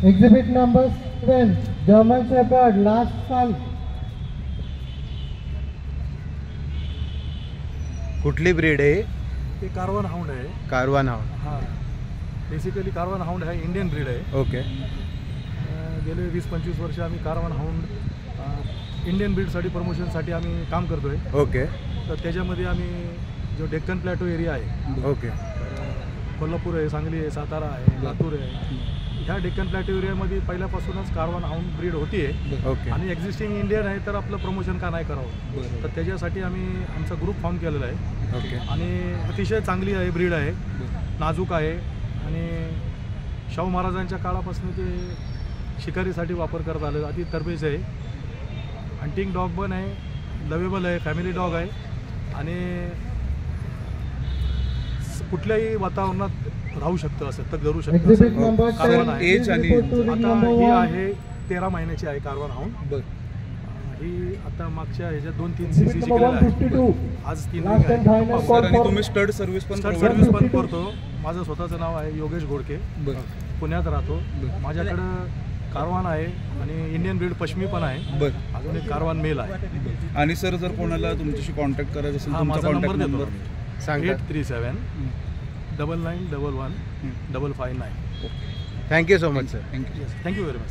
Exhibit number 7, German Shepherd, last son. कुठली breed आहे? ते कारवान हाउंड आहे. कारवान हाउंड. हां, बेसिकली कारवान हाउंड आहे, इंडियन ब्रीड आहे. ओके. गेले 20-25 वर्ष आम्ही कारवान हाउंड इंडियन ब्रीडसाठी प्रमोशनसाठी आम्ही काम करतो आहे. ओके. तर त्याच्यामध्ये आम्ही जो डेक्कन प्लॅटो एरिया आहे, ओके. कोल्हापूर आहे, सांगली आहे, सातारा आहे, लातूर आहे, ह्या डेक्कन प्लॅटो एरियामध्ये पहिल्यापासूनच कारवान हाउंड ब्रीड होती आहे. ओके. आणि एक्झिस्टिंग इंडियन आहे, तर आपलं प्रमोशन का नाही करावं. तर त्याच्यासाठी आम्ही आमचा ग्रुप फॉर्म केलेला आहे. ओके. आणि अतिशय चांगली आहे, ब्रीड आहे, नाजूक आहे आणि शाहू महाराजांच्या काळापासून ते शिकारीसाठी वापर करत आलं. अति तरबेज आहे, हंटिंग डॉग पण आहे, लवेबल आहे, फॅमिली डॉग आहे आणि कुठल्याही वातावरणात राहू शकतं, असं तग धरू शकतं Exhibit number असं कारवान 10, आहे. एज आणि report to ring आता number ही 1. आहे 13 महिन्याची आहे कारवान हाउंड. ही आता मागच्या ह्याच्यात 2-3 Exhibit सीसी number केलेला आहे. 152. आज 3 Last and final आहे. call आणि for तुम्ही स्टड सर्व्हिस पण स्टड provide सर्व्हिस पण करता? करतो. माझं स्वतःचं नाव आहे योगेश घोडके. बरं. पुण्यात राहतो. माझ्याकडं कारवान आहे आणि इंडियन ब्रीड पश्मी पण आहे. बरं. अजून एक कारवान मेल आहे. आणि सर, जर कोणाला तुमच्याशी कॉन्टॅक्ट करायचं असेल, हा तुमचा माझा नंबर कॉन्टॅक्ट देतो. नंबर सांगा. 837 9911 559. Thank you so much sir. Thank you very much.